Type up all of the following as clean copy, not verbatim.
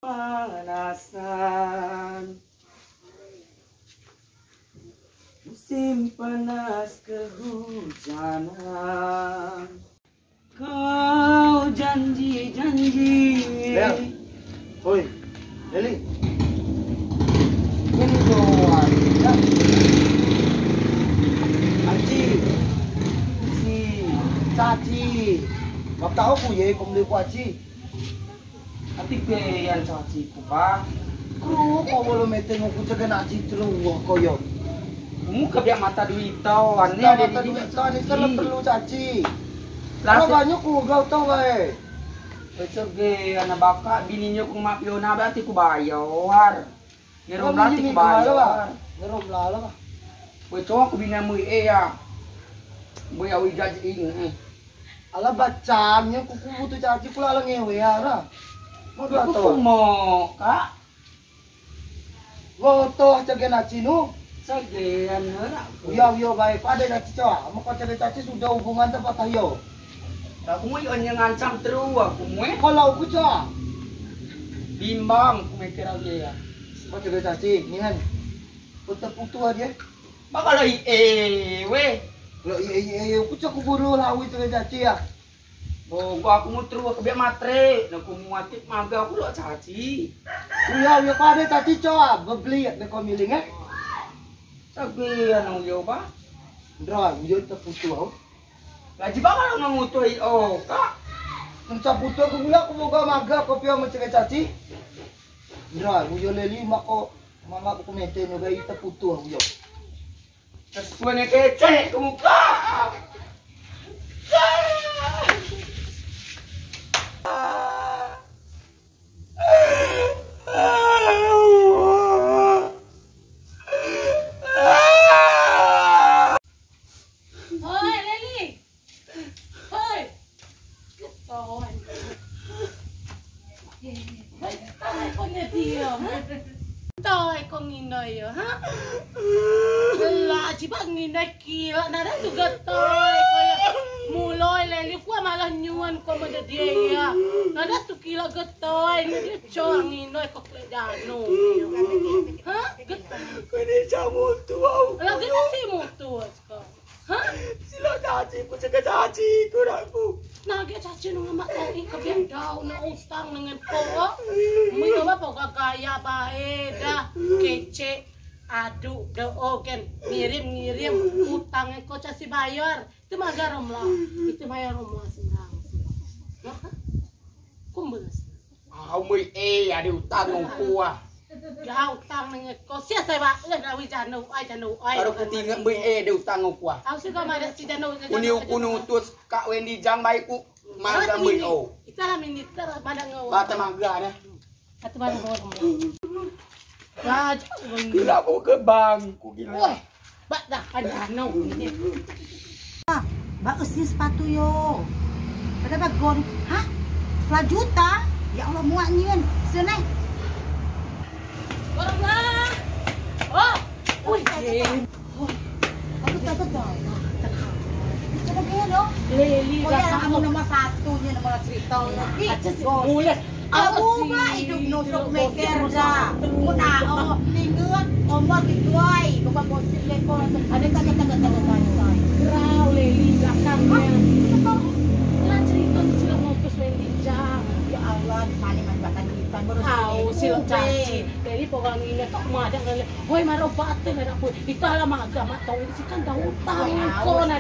Panasan, musim panas kehujanan. Kau janji-janji. Oi, Leli. Ini doang. Aci, si Caci. Kau tahu aku ya, kau beli kuaci. Ati pe yang caci ku pa. Kru, kau belum meeting aku cakap Aci terus kau yo. Kamu kebiak mata duit tau. Aneh Dah ada mata di duit kan, ini kan perlu Caci. Lasi. Kalau banyak ku kau tahu bae. Besok ge anak baka bininya ku mapiona berarti ku bayar. Ngerom berarti ku bayar. Ngerom lah. Kue cowok ku bina mui ya. Boy awi jajing. Alah bacanya kuku butuh Caci pula lah ngewe ara. Mau dua Aku tahu. mau kak. Gotoh cakap Aci nu. Sagean herak. Yo baik. Pada Caci coba. Mau kau cakap Caci sudah hubungan tempat tayo. Aku mau yang ngancam terus aku mau. Kalau aku coba. Bimbang aku mikir aja ya. Kau cakap Caci, ni kan. Putu aja. Bakal we. Lo iya, aku cakap buru lah awi cakap Caci ya. Oh, aku mau terus ke biar matre. Nak aku muatik maga aku lo caci. Iya, kau ada Caci coba. Beli ya, kau miling eh. Sagean yo ba. Drah, yo terputu aku. Gaji bakal ngutui oh kak. Nang putu aku pula aku mau maga kopi sama cakap Caci. Drah, yo leli mako mama aku maintain juga itu putu aku yo. Sesuai kece ke muka. Hoi Leli. Hoi. Ketahuan. Tay kau ni diam. Tay kau nginai ya, ha? Lah, cipak nginai kila. Nada tu getoi kau ya. Mulai Leli kau malah nyuan kau pada dia ya. Nada tu kila getoi. Dia cor nginai kau keledano. Ha? Kau ni jamu tu au. Lah kita si mutu sekarang. Ha? Sila caci ku cakap caci ku aku. Nage caci nung mak tadi kebiang daw na utang dengan po. May ba po kagaya bae dah kece adu doogen ngirim utang ko casi bayar. Itu magarom lah. Itu bayarom lah sembarang. Kumbus. Mui ada utang ngku Ya utang dengan ko sia saya ba dawi janu ai. Baru ketinggal mui ada utang ngku. Aku sih kau ada si janu. Kunu tus kak Wendy jang baikku maga mui oh. Ita minister pada ngaw. Bata maga na. Atau pada ngaw. Raja. Gila ko ke bangku gila. Woi, bak dah ada no. Bagus ni sepatu yo. Pada bagon. Hah? Sejuta? Ya Allah muak nyeun. Senai. Orang lah. Oh. Woi. Aku tak tahu. Coba kaya no. Leli Oh ya, kamu nomor satunya nomor cerita. Mulai. Aku mah hidup nusuk meker dah. Muna oh tinggal omor dituai. Bukan posisi lekor. Ada kata-kata. Grau Leli belakangnya. Lah cerita sila mau ke Wendy-jang. Ya Allah, mana manfaatan kita baru Tahu sila caci. Leli pokoknya ini tak madang kali. Hoi maro batin ada pun. Itu ala agama tahu ini kan dah utang kau ada.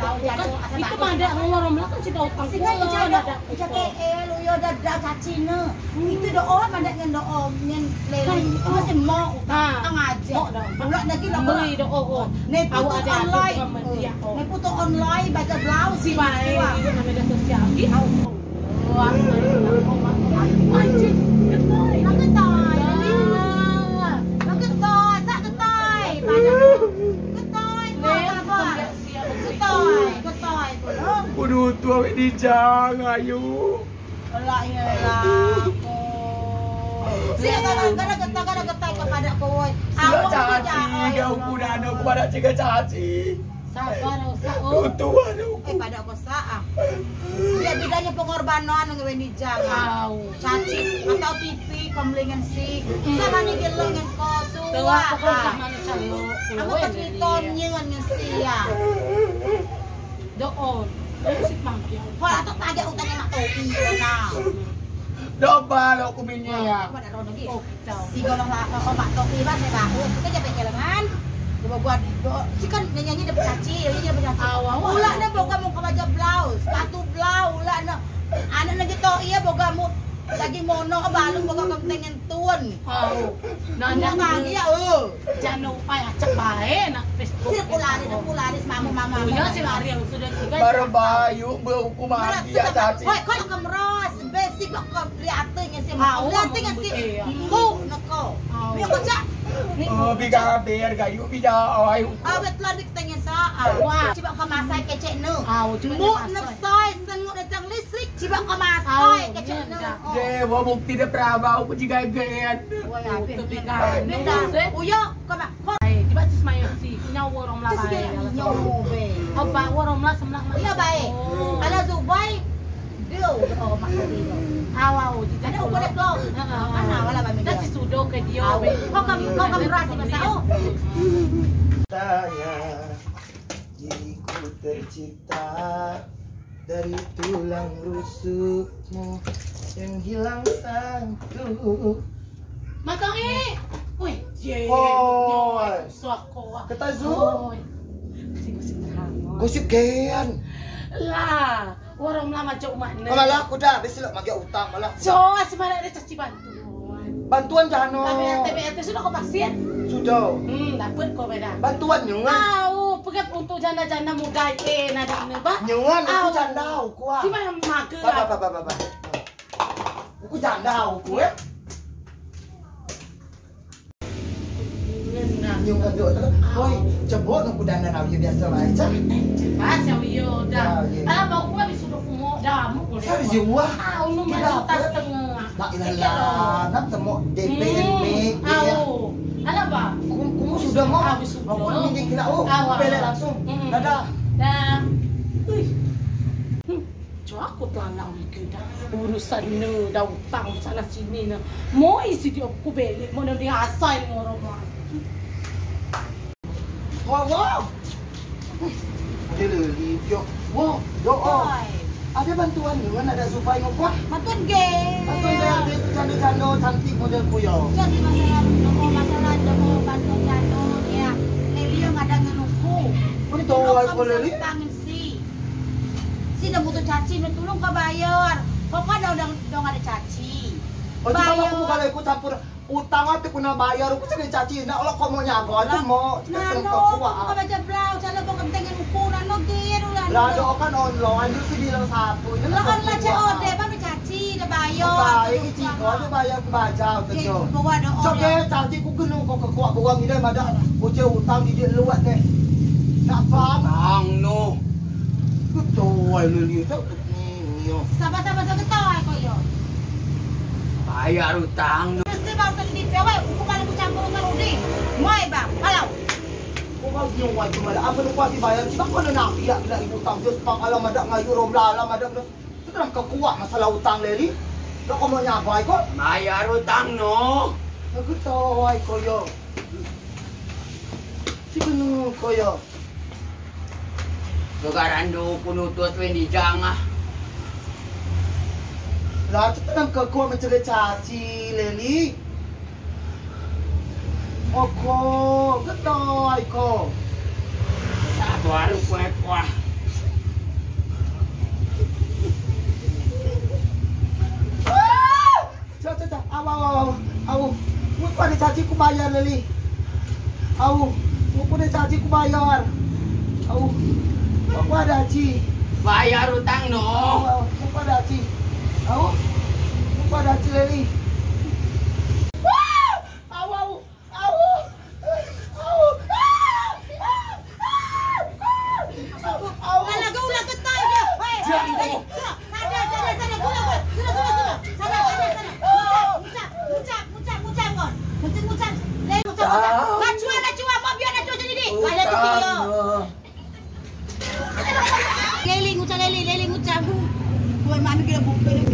Itu ada ngomong belakang sih dah utang. Sehingga jaga lu yo dah cacina. Itu doa pada ngen doa ngen lele. Itu masih mau utang aja. Pula lagi lah. Beli doa. Nih Tahu putu ada online. dia. Nih putu online baca blouse Si baik itu namanya sosial. Tahu. Wah, anjing. Ketoi. Ketoi. Ketoi. Sak ketoi. Ketoi. Ketoi. Kudu tua Wendy jang ayu. Alah iyalah. Siapa gara-gara kepada kau. Sila caci kau kuda kepada cika caci. Sabar usah. Tuan aku. Pada aku saa. Ya bedanya pengorbanan ng Wendy Janga. Caci atau TV kemlingan si. Sama ni gelengan ko Tuwa tuwa. ko sa man chalo. Amo katriton nyon ng siya. Doon. Sit mangki. Wala to taga utang na to iyo na. Dobalo ko minya. Wala ro lagi. Oh, tao. Sigaw lang ako to iba sa baho. Sige jabe kelangan. Diba buat si kan nyanyi dapat caci, ini dapat caci. Ula na boga mo kamaja blouse, patu blouse, ula na. Ano na gito iya boga mo daging mono ka balong boga kang tengen tuon. Nanya Nanya iya Jangan lupa ya cek bae nak Facebook. Sirkularis mama. Iya si Maria sudah juga. Barabayu bau kumati ya caci. Hoy, kalau kamros, basic ko liatin nga si mo. Liatin nga si mo nako. Biya ko cha. Oh, biga ber gayu biga ay. Awet ladik tanya sa. Wah, ciba ka masay kece no. Mo nagsay sango na tang listrik, ciba ka masay kece no. Je, wa bukti de prava ko jiga gayan. Wah, benda. Uyo, kama. Di ba sis mayo si nyaw worong la bae. Nyaw be. Apa worong la semlak ma. Iya bae. Ala Dubai. Dio, makadilo. Awaw, di Ada udah blog. Mana wala ba mi. si sudo ke dia. Kau kami rasa masao. Tanya, diriku tercipta dari tulang rusukmu yang hilang satu. Makangi. Woi, je. Hoy. Suako. Kata Zu, Sing terang. gosip gean. Lah, warung lama cok makna. Malah aku dah besok magi utang malah. So, sebenarnya ada caci bantuan. Bantuan jano. TBT sudah kau pasien? Sudah. Dapat kau beda. Bantuan nyungan. Au, pegat untuk janda-janda muda nada ini, Pak. Nyungan aku jandau kuah. Si mana mager. Ba. Aku jandau kuah. Nyungan do. Hoy, cebok aku dana nau biasa aja. Pas ya yo dah. Ah, iya. Alah bau gua bisa sudah kumo dah mu. Saya jiwa. Au nu mah tas tengah. Tak ilah nak temu DPNP. Au. Alah ba? Kumu sudah mau. Habis sudah. Aku minjem kira pele langsung. Dadah. Dah. Cuma aku telanang mikir dah urusan nu dah utang sana sini na. Mau isi dia aku beli, mau dia asal ngorong. Wow. Dia leli yo. Wow, doa. Ada bantuan nyungan ada supaya ngokuah. Matun ge. Bantuan dia janda-janda cantik model kuyo. Jadi masalah demo bantuan jano ya. Lelio ada nganuku. Ini doa ko leli. Tangin si. Si dah butuh caci tolong ka bayar. Kok kan udah ada caci. Oh, cuma aku kalau ikut campur utang ate ko na bayar ko sa caci na wala ko mo nyago ano mo. Nano, ka baca blouse, ala bang kantengan mo na no gero la. Lado kan online yung sige lang sapo. Lakan la cha ode pa may caci na bayar. Bae ki chiko ano bayar ko bajaw to yo. Bawa do. So ke caci ko kuno ko kuha buwang ide mada ko che utang di luat ne. Na pa Ang no. Kuto ay lili to ni yo. Sama-sama sa ketawa ko yo. Bayar utang no. Mesti bang tadi pewe, ko pala ko campur ng udi. Moy ba? Alaw. Ko ba yung wa mala apa no kwa di bayar si ko na nakiya na ibutang Diyos pang alam mada nga euro lala mada no. Terang ka kuha masalah utang leli. Do ko mo nyabay ko. Bayar utang no. Naguto ay ko yo. Siguro ko yo. Gagarando punutos Wendy Janga. Lahat ito ng kagwa mencari caci leli. Oko, gatoy ko. Sa baru kue-kue. Cha, aw. Mo pa ni caci ko bayar leli. Aw, mo pa ni caci ko bayar. Aw. Mo pa daci. Bayar utang no. Mo pa daci. Aw. Mo pa daci leli. gila bukti